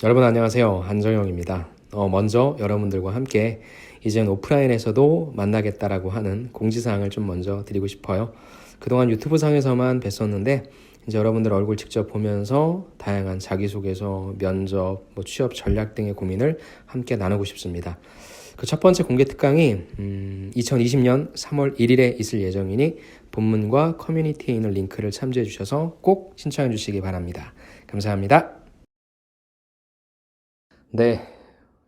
여러분 안녕하세요. 한정영입니다. 먼저 여러분들과 함께 이젠 오프라인에서도 만나겠다라고 하는 공지사항을 좀 먼저 드리고 싶어요. 그동안 유튜브 상에서만 뵀었는데 이제 여러분들 얼굴 직접 보면서 다양한 자기소개서, 면접, 취업 전략 등의 고민을 함께 나누고 싶습니다. 그 첫 번째 공개 특강이 2020년 3월 1일에 있을 예정이니 본문과 커뮤니티에 있는 링크를 참조해 주셔서 꼭 신청해 주시기 바랍니다. 감사합니다. 네,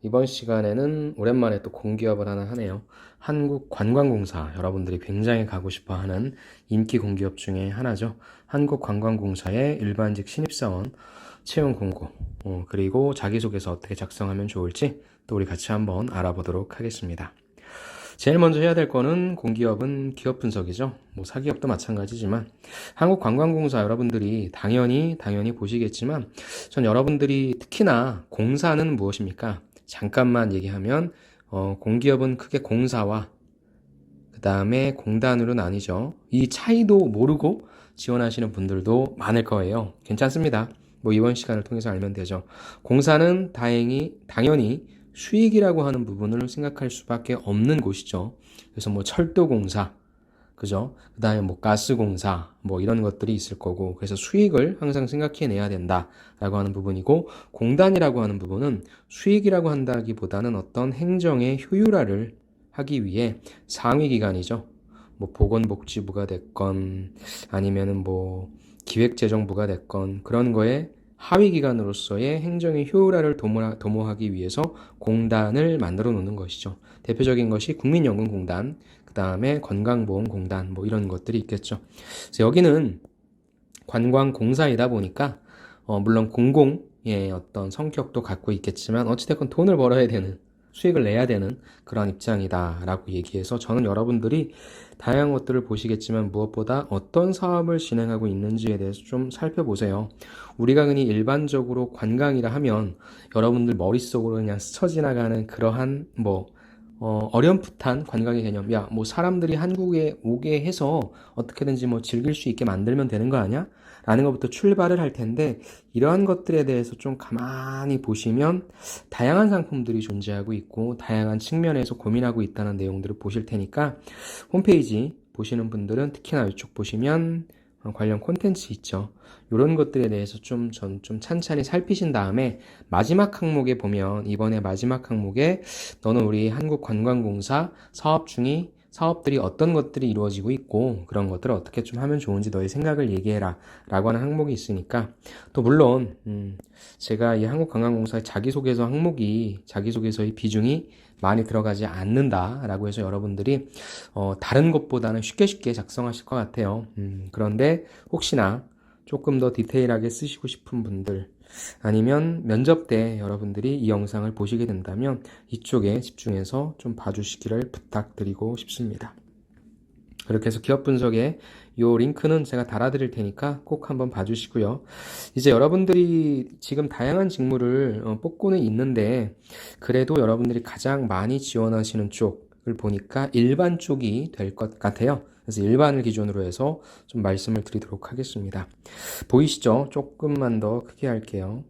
이번 시간에는 오랜만에 또 공기업을 하나 하네요. 한국관광공사, 여러분들이 굉장히 가고 싶어 하는 인기 공기업 중에 하나죠. 한국관광공사의 일반직 신입사원 채용 공고, 그리고 자기소개서 어떻게 작성하면 좋을지 또 우리 같이 한번 알아보도록 하겠습니다. 제일 먼저 해야 될 거는 공기업은 기업 분석이죠. 사기업도 마찬가지지만 한국관광공사 여러분들이 당연히 보시겠지만 전 여러분들이 특히나 공사는 무엇입니까? 잠깐만 얘기하면 공기업은 크게 공사와 그 다음에 공단으로 나뉘죠. 이 차이도 모르고 지원하시는 분들도 많을 거예요. 괜찮습니다. 이번 시간을 통해서 알면 되죠. 공사는 당연히 수익이라고 하는 부분을 생각할 수밖에 없는 곳이죠. 그래서 철도공사, 그죠? 그 다음에 가스공사, 이런 것들이 있을 거고, 그래서 수익을 항상 생각해내야 된다라고 하는 부분이고, 공단이라고 하는 부분은 수익이라고 한다기보다는 어떤 행정의 효율화를 하기 위해 상위기관이죠. 보건복지부가 됐건, 아니면은 기획재정부가 됐건, 그런 거에 하위기관으로서의 행정의 효율화를 도모하기 위해서 공단을 만들어 놓는 것이죠. 대표적인 것이 국민연금공단, 그 다음에 건강보험공단, 이런 것들이 있겠죠. 그래서 여기는 관광공사이다 보니까, 물론 공공의 어떤 성격도 갖고 있겠지만, 어찌됐건 돈을 벌어야 되는, 수익을 내야 되는 그런 입장이다라고 얘기해서 저는 여러분들이 다양한 것들을 보시겠지만 무엇보다 어떤 사업을 진행하고 있는지에 대해서 좀 살펴보세요. 우리가 흔히 일반적으로 관광이라 하면 여러분들 머릿속으로 그냥 스쳐 지나가는 그러한 어렴풋한 관광의 개념. 사람들이 한국에 오게 해서 어떻게든지 즐길 수 있게 만들면 되는 거 아니야? 라는 것부터 출발을 할 텐데, 이러한 것들에 대해서 좀 가만히 보시면 다양한 상품들이 존재하고 있고 다양한 측면에서 고민하고 있다는 내용들을 보실 테니까 홈페이지 보시는 분들은 특히나 이쪽 보시면 관련 콘텐츠 있죠. 이런 것들에 대해서 좀 찬찬히 살피신 다음에 마지막 항목에 보면, 이번에 마지막 항목에 너는 우리 한국관광공사 사업들이 어떤 것들이 이루어지고 있고 그런 것들을 어떻게 좀 하면 좋은지 너의 생각을 얘기해라 라고 하는 항목이 있으니까, 또 물론 제가 이 한국관광공사의 자기소개서의 비중이 많이 들어가지 않는다라고 해서 여러분들이 다른 것보다는 쉽게 작성하실 것 같아요. 그런데 혹시나 조금 더 디테일하게 쓰시고 싶은 분들, 아니면 면접 때 여러분들이 이 영상을 보시게 된다면 이쪽에 집중해서 좀 봐주시기를 부탁드리고 싶습니다. 그렇게 해서 기업 분석에 이 링크는 제가 달아드릴 테니까 꼭 한번 봐주시고요. 이제 여러분들이 지금 다양한 직무를 뽑고는 있는데, 그래도 여러분들이 가장 많이 지원하시는 쪽을 보니까 일반 쪽이 될 것 같아요. 그래서 일반을 기준으로 해서 좀 말씀을 드리도록 하겠습니다. 보이시죠? 조금만 더 크게 할게요.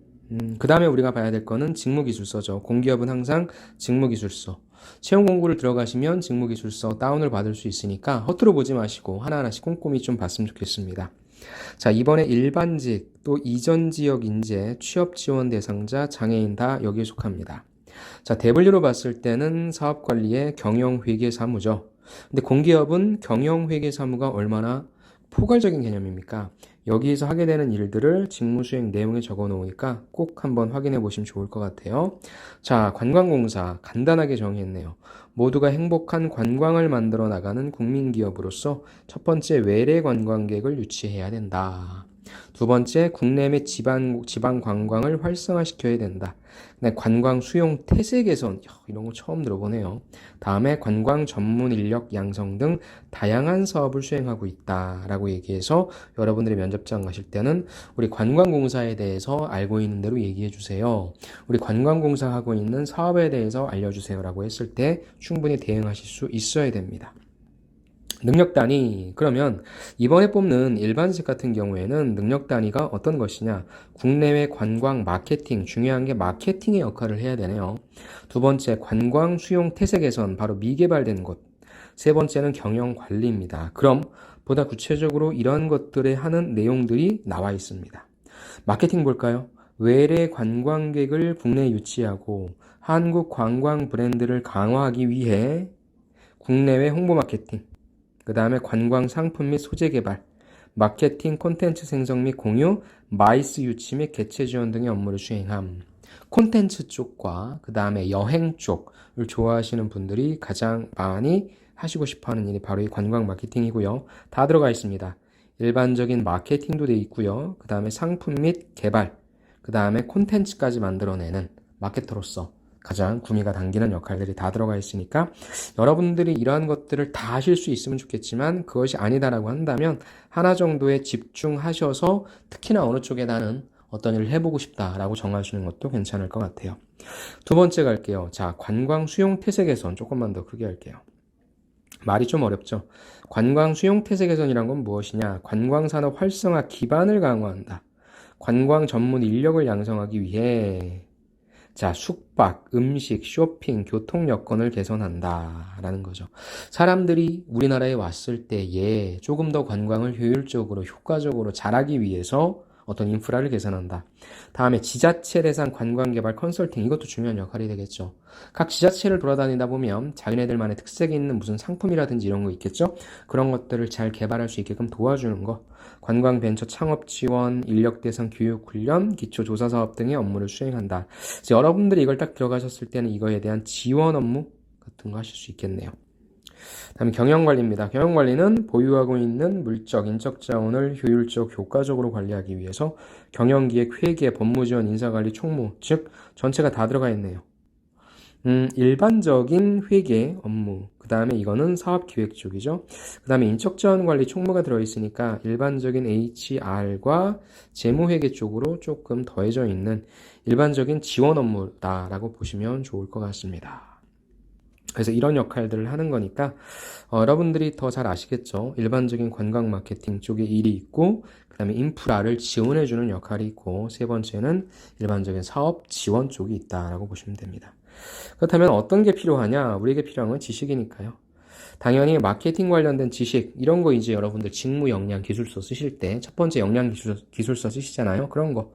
그 다음에 우리가 봐야 될 거는 직무기술서죠. 공기업은 항상 직무기술서. 채용 공고를 들어가시면 직무기술서 다운을 받을 수 있으니까 허투루 보지 마시고 하나하나씩 꼼꼼히 좀 봤으면 좋겠습니다. 자, 이번에 일반직 또 이전 지역 인재 취업 지원 대상자 장애인 다 여기에 속합니다. 자, W로 봤을 때는 사업관리의 경영회계사무죠. 근데 공기업은 경영회계사무가 얼마나 포괄적인 개념입니까? 여기에서 하게 되는 일들을 직무수행 내용에 적어 놓으니까 꼭 한번 확인해 보시면 좋을 것 같아요. 자, 관광공사 간단하게 정의했네요. 모두가 행복한 관광을 만들어 나가는 국민기업으로서 첫 번째, 외래 관광객을 유치해야 된다. 두 번째, 국내 및 지방 관광을 활성화시켜야 된다. 관광 수용 태세 개선, 이런 거 처음 들어보네요. 다음에 관광 전문 인력 양성 등 다양한 사업을 수행하고 있다라고 얘기해서 여러분들이 면접장 가실 때는 우리 관광공사에 대해서 알고 있는 대로 얘기해 주세요. 우리 관광공사 하고 있는 사업에 대해서 알려주세요라고 했을 때 충분히 대응하실 수 있어야 됩니다. 능력 단위. 그러면 이번에 뽑는 일반직 같은 경우에는 능력 단위가 어떤 것이냐? 국내외 관광 마케팅. 중요한 게 마케팅의 역할을 해야 되네요. 두 번째, 관광 수용 태세 개선. 바로 미개발된 곳. 세 번째는 경영 관리입니다. 그럼 보다 구체적으로 이러한 것들에 하는 내용들이 나와 있습니다. 마케팅 볼까요? 외래 관광객을 국내에 유치하고 한국 관광 브랜드를 강화하기 위해 국내외 홍보 마케팅, 그 다음에 관광 상품 및 소재 개발, 마케팅 콘텐츠 생성 및 공유, 마이스 유치 및 개체 지원 등의 업무를 수행함. 콘텐츠 쪽과 그 다음에 여행 쪽을 좋아하시는 분들이 가장 많이 하시고 싶어하는 일이 바로 이 관광 마케팅이고요. 다 들어가 있습니다. 일반적인 마케팅도 돼 있고요. 그 다음에 상품 및 개발, 그 다음에 콘텐츠까지 만들어내는 마케터로서 가장 구미가 당기는 역할들이 다 들어가 있으니까 여러분들이 이러한 것들을 다 하실 수 있으면 좋겠지만 그것이 아니다라고 한다면 하나 정도에 집중하셔서 특히나 어느 쪽에 나는 어떤 일을 해보고 싶다라고 정하시는 것도 괜찮을 것 같아요. 두 번째 갈게요. 자, 관광 수용 태세 개선 조금만 더 크게 할게요. 말이 좀 어렵죠. 관광 수용 태세 개선이란 건 무엇이냐? 관광 산업 활성화 기반을 강화한다. 관광 전문 인력을 양성하기 위해 자, 숙박, 음식, 쇼핑, 교통 여건을 개선한다라는 거죠. 사람들이 우리나라에 왔을 때에 조금 더 관광을 효율적으로, 효과적으로 잘하기 위해서 어떤 인프라를 개선한다. 다음에 지자체 대상 관광개발 컨설팅, 이것도 중요한 역할이 되겠죠. 각 지자체를 돌아다니다 보면 자기네들만의 특색이 있는 무슨 상품이라든지 이런 거 있겠죠. 그런 것들을 잘 개발할 수 있게끔 도와주는 거. 관광 벤처 창업 지원, 인력 대상 교육 훈련, 기초 조사 사업 등의 업무를 수행한다. 여러분들이 이걸 딱 들어가셨을 때는 이거에 대한 지원 업무 같은 거 하실 수 있겠네요. 다음에 경영관리입니다. 경영관리는 보유하고 있는 물적, 인적 자원을 효율적, 효과적으로 관리하기 위해서 경영기획, 회계, 법무지원, 인사관리, 총무, 즉 전체가 다 들어가 있네요. 일반적인 회계 업무, 그 다음에 이거는 사업기획 쪽이죠. 그 다음에 인적자원관리 총무가 들어있으니까 일반적인 HR과 재무회계 쪽으로 조금 더해져 있는 일반적인 지원 업무다라고 보시면 좋을 것 같습니다. 그래서 이런 역할들을 하는 거니까 여러분들이 더 잘 아시겠죠. 일반적인 관광 마케팅 쪽에 일이 있고 그 다음에 인프라를 지원해주는 역할이 있고 세 번째는 일반적인 사업 지원 쪽이 있다라고 보시면 됩니다. 그렇다면 어떤 게 필요하냐? 우리에게 필요한 건 지식이니까요. 당연히 마케팅 관련된 지식 이런 거 이제 여러분들 직무 역량 기술서 쓰실 때 첫 번째 역량 기술서 쓰시잖아요. 그런 거.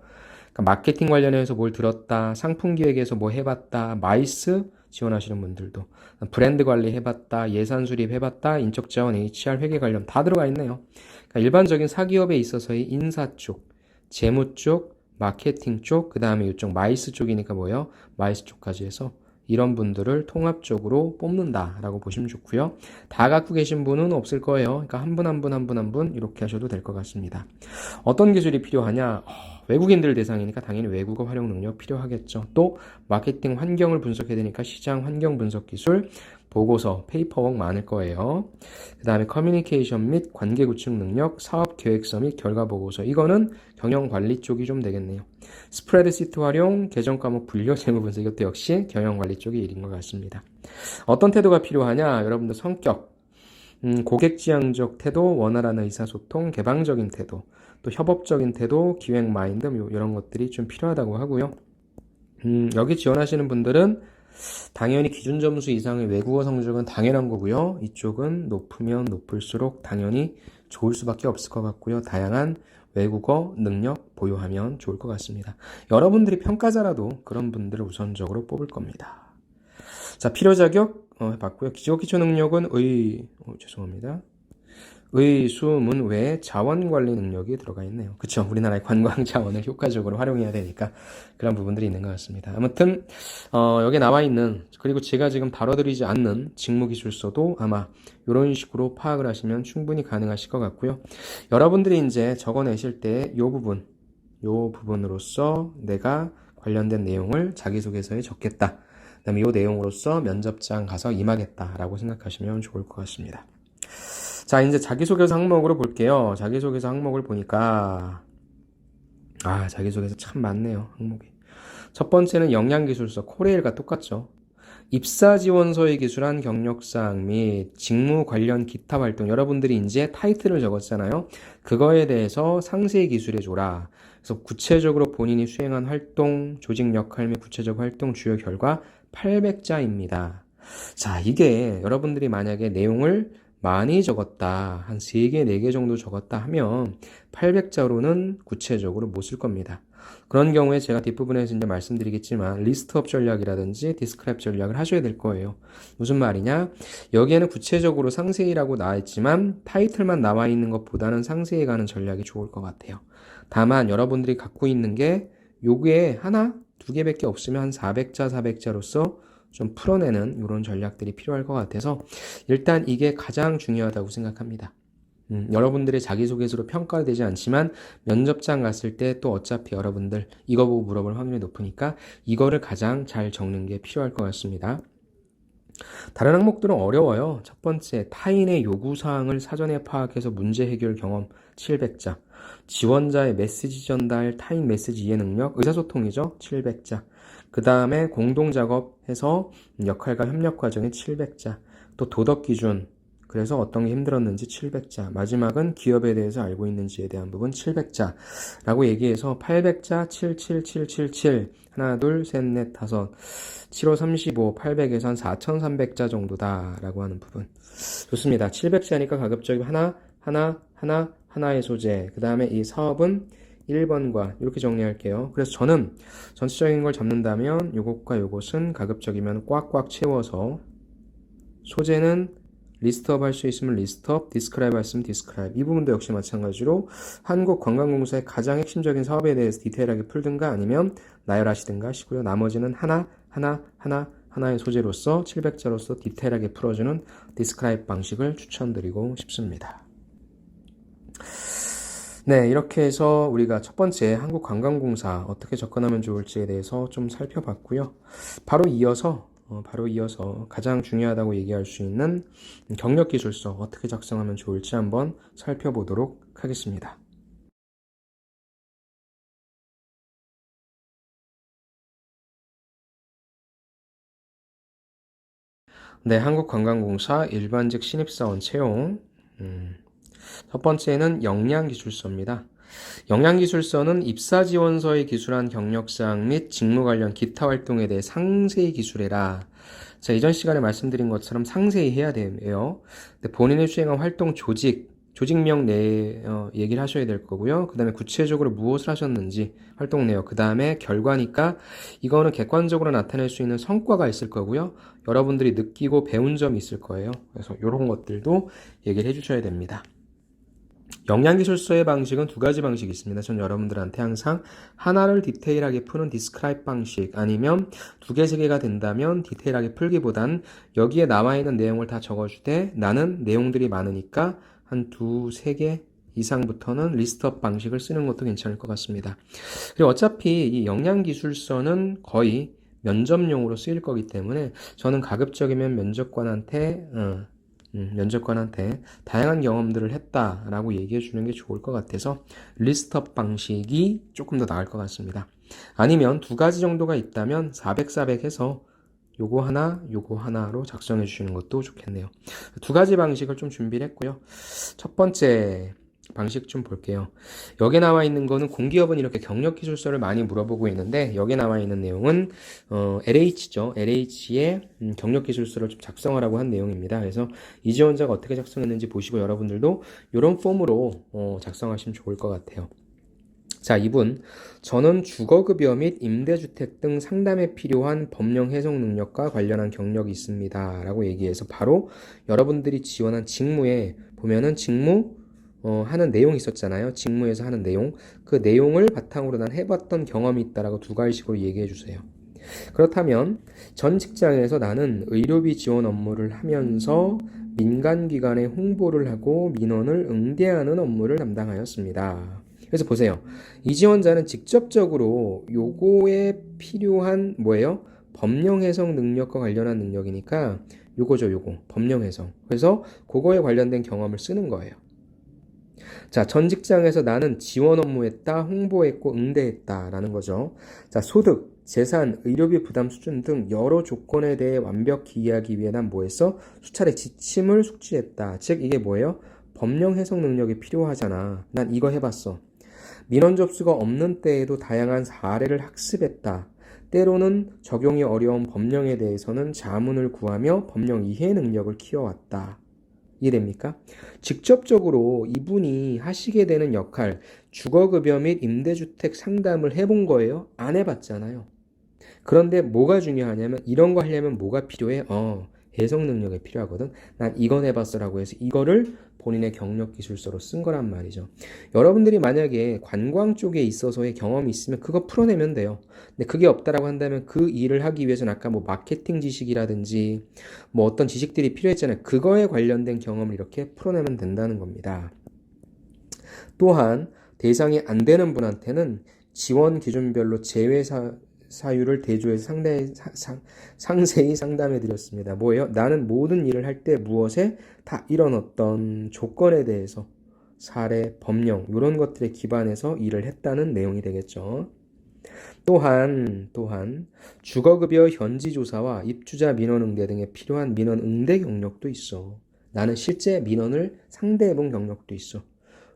그러니까 마케팅 관련해서 뭘 들었다, 상품 기획에서 뭐 해봤다, 마이스 지원하시는 분들도 브랜드 관리 해봤다, 예산 수립 해봤다, 인적 자원, HR 회계 관련 다 들어가 있네요. 그러니까 일반적인 사기업에 있어서의 인사 쪽, 재무 쪽, 마케팅 쪽, 그 다음에 이쪽 마이스 쪽이니까 뭐예요? 마이스 쪽까지 해서 이런 분들을 통합적으로 뽑는다라고 보시면 좋고요. 다 갖고 계신 분은 없을 거예요. 그러니까 한 분 한 분 한 분 한 분 이렇게 하셔도 될 것 같습니다. 어떤 기술이 필요하냐? 외국인들 대상이니까 당연히 외국어 활용 능력 필요하겠죠. 또 마케팅 환경을 분석해야 되니까 시장 환경 분석 기술, 보고서, 페이퍼워크 많을 거예요. 그 다음에 커뮤니케이션 및 관계 구축 능력, 사업 계획서 및 결과 보고서. 이거는 경영 관리 쪽이 좀 되겠네요. 스프레드시트 활용, 계정 과목 분류, 재무 분석. 이것도 역시 경영 관리 쪽의 일인 것 같습니다. 어떤 태도가 필요하냐? 여러분들 성격, 고객지향적 태도, 원활한 의사소통, 개방적인 태도, 또 협업적인 태도, 기획 마인드 이런 것들이 좀 필요하다고 하고요. 여기 지원하시는 분들은 당연히 기준 점수 이상의 외국어 성적은 당연한 거고요. 이쪽은 높으면 높을수록 당연히 좋을 수밖에 없을 것 같고요. 다양한 외국어 능력 보유하면 좋을 것 같습니다. 여러분들이 평가자라도 그런 분들을 우선적으로 뽑을 겁니다. 자, 필요 자격 해봤고요. 기초 능력은 죄송합니다. 의수문 외에 자원관리 능력이 들어가 있네요. 그쵸? 우리나라의 관광 자원을 효과적으로 활용해야 되니까 그런 부분들이 있는 것 같습니다. 아무튼 여기 나와 있는 그리고 제가 지금 다뤄드리지 않는 직무기술서도 아마 이런 식으로 파악을 하시면 충분히 가능하실 것 같고요. 여러분들이 이제 적어내실 때 이 부분으로서 내가 관련된 내용을 자기소개서에 적겠다. 그 다음에 이 내용으로서 면접장 가서 임하겠다라고 생각하시면 좋을 것 같습니다. 자, 이제 자기소개서 항목으로 볼게요. 자기소개서 항목을 보니까 자기소개서 참 많네요. 항목이. 첫 번째는 역량기술서, 코레일과 똑같죠. 입사 지원서에 기술한 경력사항 및 직무 관련 기타 활동, 여러분들이 이제 타이틀을 적었잖아요. 그거에 대해서 상세히 기술해줘라. 그래서 구체적으로 본인이 수행한 활동, 조직 역할 및 구체적 활동 주요 결과 800자입니다. 자, 이게 여러분들이 만약에 내용을 많이 적었다, 한 3개, 4개 정도 적었다 하면 800자로는 구체적으로 못 쓸 겁니다. 그런 경우에 제가 뒷부분에서 이제 말씀드리겠지만 리스트업 전략이라든지 디스크라이브 전략을 하셔야 될 거예요. 무슨 말이냐? 여기에는 구체적으로 상세히라고 나와 있지만 타이틀만 나와 있는 것보다는 상세히 가는 전략이 좋을 것 같아요. 다만 여러분들이 갖고 있는 게 요게 하나, 두 개밖에 없으면 한 400자, 400자로서 좀 풀어내는 이런 전략들이 필요할 것 같아서 일단 이게 가장 중요하다고 생각합니다. 여러분들의 자기소개서로 평가되지 않지만 면접장 갔을 때 또 어차피 여러분들 이거 보고 물어볼 확률이 높으니까 이거를 가장 잘 적는 게 필요할 것 같습니다. 다른 항목들은 어려워요. 첫 번째, 타인의 요구사항을 사전에 파악해서 문제 해결 경험 700자. 지원자의 메시지 전달, 타인 메시지 이해 능력, 의사소통이죠. 700자. 그 다음에 공동작업해서 역할과 협력 과정에 700자. 또 도덕기준, 그래서 어떤 게 힘들었는지 700자. 마지막은 기업에 대해서 알고 있는지에 대한 부분 700자. 라고 얘기해서 800자 77777. 하나, 둘, 셋, 넷, 다섯. 7호 35, 800에서 한 4300자 정도다. 라고 하는 부분. 좋습니다. 700자니까 가급적이면 하나의 소재. 그 다음에 이 사업은 1번과 이렇게 정리할게요. 그래서 저는 전체적인 걸 잡는다면 요것과 요것은 가급적이면 꽉꽉 채워서 소재는 리스트업 할 수 있으면 리스트업, 디스크라이브 할 수 있으면 디스크라이브. 이 부분도 역시 마찬가지로 한국관광공사의 가장 핵심적인 사업에 대해서 디테일하게 풀든가 아니면 나열하시든가 하시고요. 나머지는 하나의 소재로서 700자로서 디테일하게 풀어주는 디스크라이브 방식을 추천드리고 싶습니다. 네, 이렇게 해서 우리가 첫 번째 한국관광공사 어떻게 접근하면 좋을지에 대해서 좀 살펴봤고요. 바로 이어서 가장 중요하다고 얘기할 수 있는 경력기술서 어떻게 작성하면 좋을지 한번 살펴보도록 하겠습니다. 네, 한국관광공사 일반직 신입사원 채용. 첫 번째는 역량기술서입니다. 역량기술서는 입사지원서에 기술한 경력사항 및 직무 관련 기타 활동에 대해 상세히 기술해라. 자, 이전 시간에 말씀드린 것처럼 상세히 해야 돼요. 본인이 수행한 활동 조직명 얘기를 하셔야 될 거고요. 그 다음에 구체적으로 무엇을 하셨는지 활동 내역, 그 다음에 결과니까 이거는 객관적으로 나타낼 수 있는 성과가 있을 거고요. 여러분들이 느끼고 배운 점이 있을 거예요. 그래서 이런 것들도 얘기를 해주셔야 됩니다. 역량기술서의 방식은 두 가지 방식이 있습니다. 전 여러분들한테 항상 하나를 디테일하게 푸는 디스크라이브 방식, 아니면 두 개, 세 개가 된다면 디테일하게 풀기보단 여기에 나와 있는 내용을 다 적어주되 나는 내용들이 많으니까 한 두, 세 개 이상부터는 리스트업 방식을 쓰는 것도 괜찮을 것 같습니다. 그리고 어차피 이 역량기술서는 거의 면접용으로 쓰일 거기 때문에 저는 가급적이면 면접관한테 다양한 경험들을 했다라고 얘기해 주는 게 좋을 것 같아서 리스트업 방식이 조금 더 나을 것 같습니다. 아니면 두 가지 정도가 있다면 400, 400 해서 요거 하나로 작성해 주시는 것도 좋겠네요. 두 가지 방식을 좀 준비를 했고요. 첫 번째 방식 좀 볼게요. 여기 나와 있는 거는 공기업은 이렇게 경력기술서를 많이 물어보고 있는데 여기 나와 있는 내용은 LH죠. LH의 경력기술서를 좀 작성하라고 한 내용입니다. 그래서 이 지원자가 어떻게 작성했는지 보시고 여러분들도 이런 폼으로 작성하시면 좋을 것 같아요. 자, 2분. 저는 주거급여 및 임대주택 등 상담에 필요한 법령 해석 능력과 관련한 경력이 있습니다. 라고 얘기해서 바로 여러분들이 지원한 직무에 보면은 하는 내용이 있었잖아요. 직무에서 하는 내용. 그 내용을 바탕으로 난 해봤던 경험이 있다라고 두 가지식으로 얘기해 주세요. 그렇다면 전 직장에서 나는 의료비 지원 업무를 하면서 민간기관에 홍보를 하고 민원을 응대하는 업무를 담당하였습니다. 그래서 보세요. 이 지원자는 직접적으로 요거에 필요한 뭐예요? 법령 해석 능력과 관련한 능력이니까 요거 법령 해석. 그래서 그거에 관련된 경험을 쓰는 거예요. 자, 전 직장에서 나는 지원 업무했다, 홍보했고, 응대했다 라는 거죠. 자, 소득, 재산, 의료비 부담 수준 등 여러 조건에 대해 완벽히 이해하기 위해 난 뭐했어? 수차례 지침을 숙지했다. 즉, 이게 뭐예요? 법령 해석 능력이 필요하잖아. 난 이거 해봤어. 민원 접수가 없는 때에도 다양한 사례를 학습했다. 때로는 적용이 어려운 법령에 대해서는 자문을 구하며 법령 이해 능력을 키워왔다. 이해됩니까? 직접적으로 이분이 하시게 되는 역할, 주거급여 및 임대주택 상담을 해본 거예요? 안 해봤잖아요. 그런데 뭐가 중요하냐면 이런 거 하려면 뭐가 필요해? 해석 능력이 필요하거든. 난 이건 해봤어라고 해서 이거를 본인의 경력 기술서로 쓴 거란 말이죠. 여러분들이 만약에 관광 쪽에 있어서의 경험이 있으면 그거 풀어내면 돼요. 근데 그게 없다라고 한다면 그 일을 하기 위해서는 아까 뭐 마케팅 지식이라든지 뭐 어떤 지식들이 필요했잖아요. 그거에 관련된 경험을 이렇게 풀어내면 된다는 겁니다. 또한 대상이 안 되는 분한테는 지원 기준별로 제외 사유를 대조해서 상세히 상담해 드렸습니다. 뭐예요? 나는 모든 일을 할 때 무엇에 다 이런 어떤 조건에 대해서 사례, 법령 이런 것들에 기반해서 일을 했다는 내용이 되겠죠. 또한 주거급여 현지조사와 입주자 민원응대 등에 필요한 민원응대 경력도 있어. 나는 실제 민원을 상대해본 경력도 있어.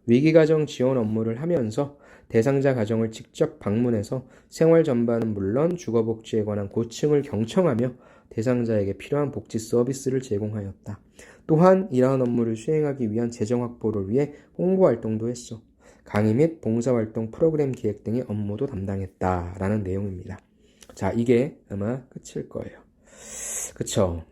위기가정 지원 업무를 하면서 대상자 가정을 직접 방문해서 생활 전반은 물론 주거복지에 관한 고충을 경청하며 대상자에게 필요한 복지 서비스를 제공하였다. 또한 이러한 업무를 수행하기 위한 재정 확보를 위해 홍보활동도 했어. 강의 및 봉사활동 프로그램 기획 등의 업무도 담당했다라는 내용입니다. 자, 이게 아마 끝일 거예요. 그쵸.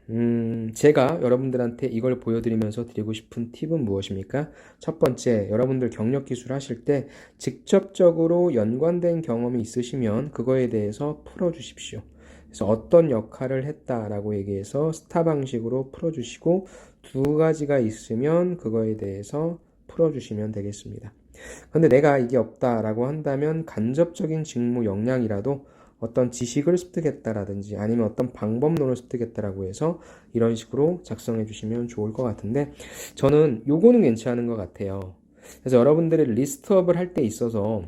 제가 여러분들한테 이걸 보여드리면서 드리고 싶은 팁은 무엇입니까? 첫 번째, 여러분들 경력 기술 하실 때 직접적으로 연관된 경험이 있으시면 그거에 대해서 풀어주십시오. 그래서 어떤 역할을 했다라고 얘기해서 스타 방식으로 풀어주시고 두 가지가 있으면 그거에 대해서 풀어주시면 되겠습니다. 근데 내가 이게 없다라고 한다면 간접적인 직무 역량이라도 어떤 지식을 습득했다라든지 아니면 어떤 방법론을 습득했다라고 해서 이런 식으로 작성해 주시면 좋을 것 같은데 저는 요거는 괜찮은 것 같아요. 그래서 여러분들이 리스트업을 할 때 있어서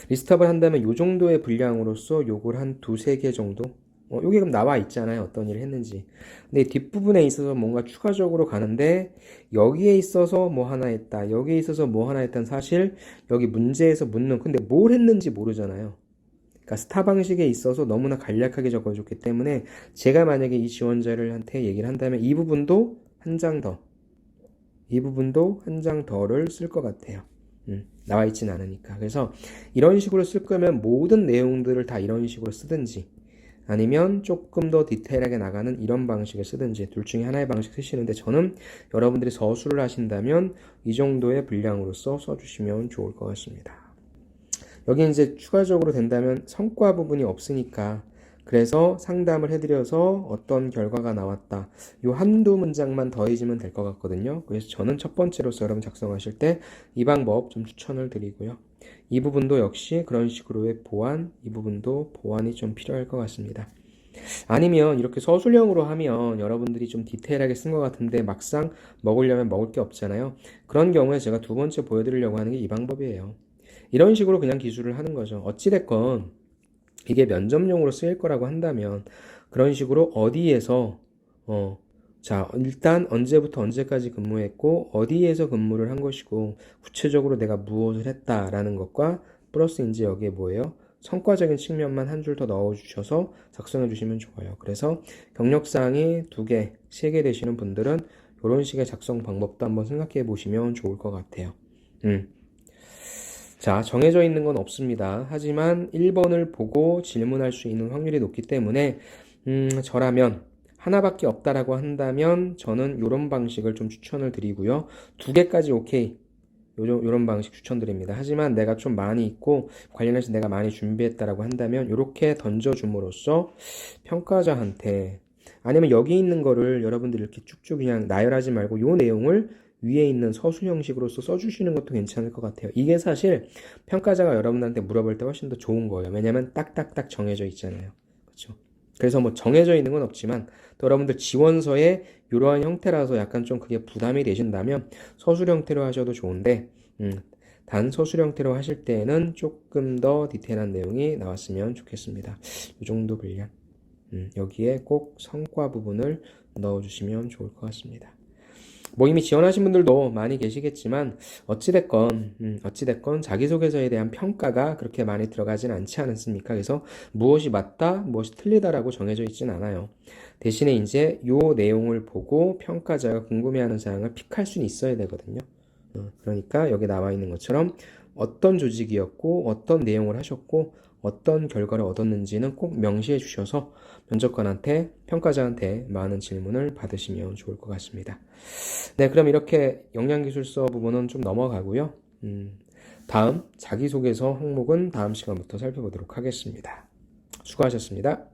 리스트업을 한다면 요 정도의 분량으로서 요걸 한 두세 개 정도 여기 그럼 나와 있잖아요. 어떤 일을 했는지. 근데 뒷부분에 있어서 뭔가 추가적으로 가는데 여기에 있어서 뭐 하나 했다. 여기에 있어서 뭐 하나 했다는 사실 여기 문제에서 묻는 근데 뭘 했는지 모르잖아요. 그러니까 스타 방식에 있어서 너무나 간략하게 적어줬기 때문에 제가 만약에 이 지원자들한테 얘기를 한다면 이 부분도 한 장 더, 이 부분도 한 장 더를 쓸 것 같아요. 나와 있진 않으니까. 그래서 이런 식으로 쓸 거면 모든 내용들을 다 이런 식으로 쓰든지 아니면 조금 더 디테일하게 나가는 이런 방식을 쓰든지 둘 중에 하나의 방식 쓰시는데 저는 여러분들이 서술을 하신다면 이 정도의 분량으로서 써주시면 좋을 것 같습니다. 여기 이제 추가적으로 된다면 성과 부분이 없으니까 그래서 상담을 해드려서 어떤 결과가 나왔다. 요 한두 문장만 더해지면 될 것 같거든요. 그래서 저는 첫 번째로서 여러분 작성하실 때 이 방법 좀 추천을 드리고요. 이 부분도 역시 그런 식으로의 보완, 이 부분도 보완이 좀 필요할 것 같습니다. 아니면 이렇게 서술형으로 하면 여러분들이 좀 디테일하게 쓴 것 같은데 막상 먹으려면 먹을 게 없잖아요. 그런 경우에 제가 두 번째 보여드리려고 하는 게 이 방법이에요. 이런 식으로 그냥 기술을 하는 거죠. 어찌됐건 이게 면접용으로 쓰일 거라고 한다면 그런 식으로 어디에서 자 일단 언제부터 언제까지 근무했고 어디에서 근무를 한 것이고 구체적으로 내가 무엇을 했다라는 것과 플러스 이제 여기에 뭐예요? 성과적인 측면만 한 줄 더 넣어주셔서 작성해 주시면 좋아요. 그래서 경력사항이 2개, 3개 되시는 분들은 이런 식의 작성 방법도 한번 생각해 보시면 좋을 것 같아요. 자, 정해져 있는 건 없습니다. 하지만 1번을 보고 질문할 수 있는 확률이 높기 때문에 저라면 하나밖에 없다라고 한다면 저는 이런 방식을 좀 추천을 드리고요. 2개까지 오케이. 요런 방식 추천드립니다. 하지만 내가 좀 많이 있고 관련해서 내가 많이 준비했다라고 한다면 이렇게 던져줌으로써 평가자한테 아니면 여기 있는 거를 여러분들 이렇게 쭉쭉 그냥 나열하지 말고 요 내용을 위에 있는 서술 형식으로서 써주시는 것도 괜찮을 것 같아요. 이게 사실 평가자가 여러분한테 물어볼 때 훨씬 더 좋은 거예요. 왜냐면 딱딱딱 정해져 있잖아요. 그렇죠? 그래서 뭐 정해져 있는 건 없지만 또 여러분들 지원서에 이러한 형태라서 약간 좀 그게 부담이 되신다면 서술 형태로 하셔도 좋은데 단 서술 형태로 하실 때에는 조금 더 디테일한 내용이 나왔으면 좋겠습니다. 이 정도 분량. 여기에 꼭 성과 부분을 넣어주시면 좋을 것 같습니다. 뭐 이미 지원하신 분들도 많이 계시겠지만 어찌됐건 자기소개서에 대한 평가가 그렇게 많이 들어가진 않지 않습니까? 그래서 무엇이 맞다, 무엇이 틀리다라고 정해져 있진 않아요. 대신에 이제 요 내용을 보고 평가자가 궁금해하는 사항을 픽할 수는 있어야 되거든요. 그러니까 여기 나와 있는 것처럼 어떤 조직이었고 어떤 내용을 하셨고 어떤 결과를 얻었는지는 꼭 명시해 주셔서 면접관한테, 평가자한테 많은 질문을 받으시면 좋을 것 같습니다. 네, 그럼 이렇게 역량기술서 부분은 좀 넘어가고요. 다음 자기소개서 항목은 다음 시간부터 살펴보도록 하겠습니다. 수고하셨습니다.